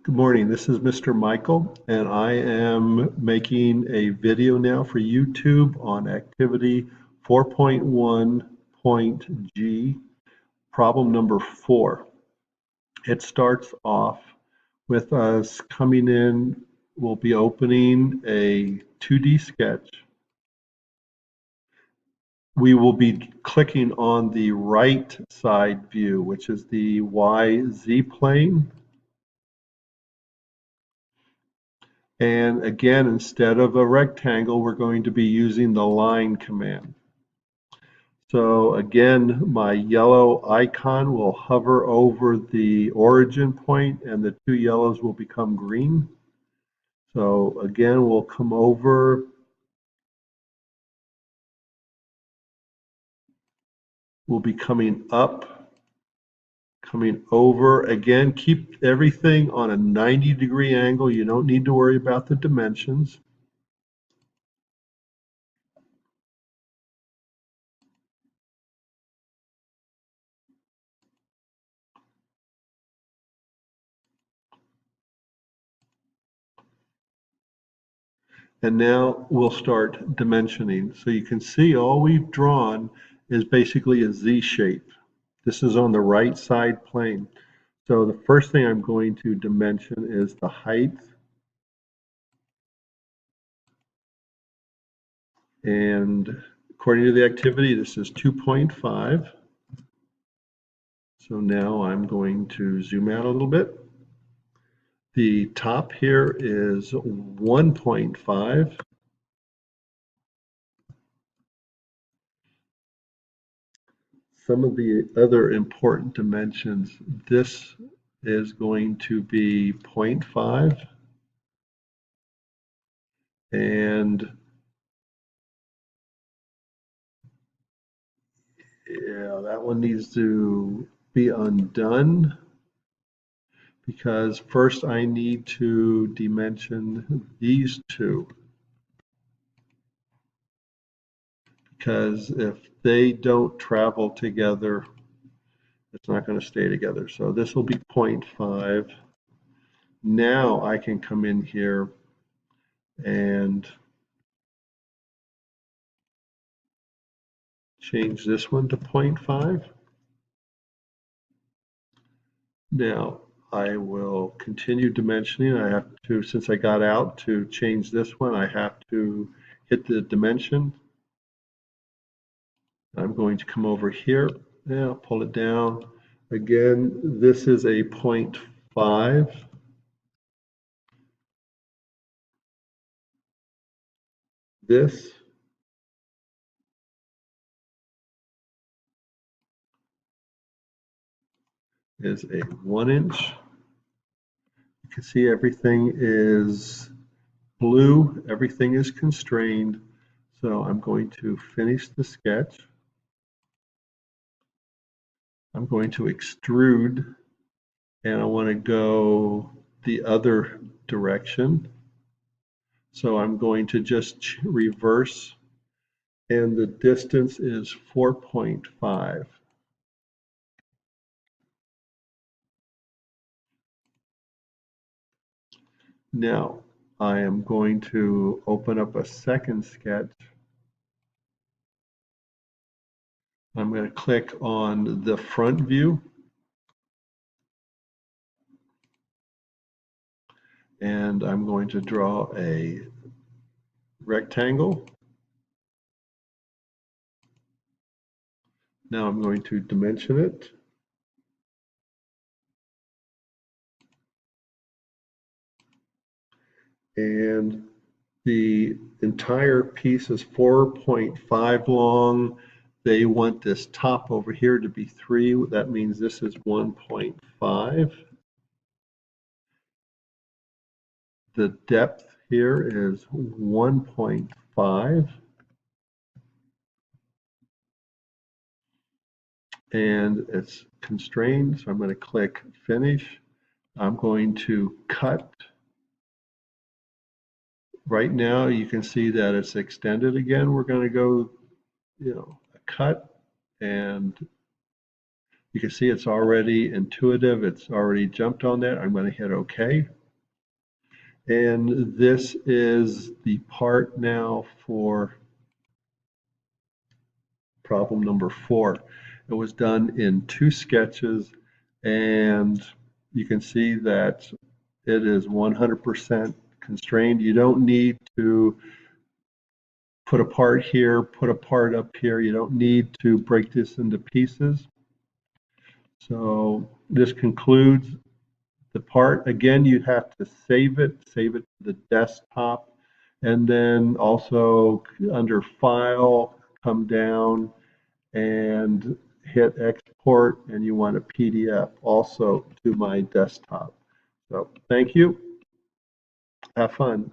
Good morning, this is Mr. Michael, and I am making a video now for YouTube on activity 4.1.G, problem number 4. It starts off with us coming in, we'll be opening a 2D sketch. We will be clicking on the right side view, which is the YZ plane. And again, instead of a rectangle, we're going to be using the line command. So again, my yellow icon will hover over the origin point and the two yellows will become green. So again, we'll come over. We'll be coming up, coming over. Again, keep everything on a 90-degree angle. You don't need to worry about the dimensions. And now we'll start dimensioning. So you can see all we've drawn is basically a Z shape. This is on the right side plane. So the first thing I'm going to dimension is the height. And according to the activity, this is 2.5. So now I'm going to zoom out a little bit. The top here is 1.5. Some of the other important dimensions, this is going to be 0.5. And yeah, that one needs to be undone because first I need to dimension these two. Because if they don't travel together, it's not going to stay together. So this will be 0.5. Now I can come in here and change this one to 0.5. Now I will continue dimensioning. I have to, since I got out to change this one, I have to hit the dimension. I'm going to come over here. Now pull it down. Again, this is a 0.5. This is a 1 inch. You can see everything is blue, everything is constrained. So I'm going to finish the sketch. I'm going to extrude and I want to go the other direction. So I'm going to just reverse and the distance is 4.5. Now I am going to open up a second sketch. I'm going to click on the front view. And I'm going to draw a rectangle. Now I'm going to dimension it. And the entire piece is 4.5 long. They want this top over here to be 3. That means this is 1.5. The depth here is 1.5. And it's constrained, so I'm going to click Finish. I'm going to cut. Right now, you can see that it's extended again. We're going to go, a cut, and You can see it's already intuitive. It's already jumped on that. I'm going to hit OK. And this is the part now for problem number 4. It was done in 2 sketches, and you can see that it is 100% constrained. You don't need to put a part here, put a part up here. You don't need to break this into pieces. So this concludes the part. Again, you have to save it to the desktop, and then also under File, come down and hit Export, and you want a PDF also to my desktop. So thank you. Have fun.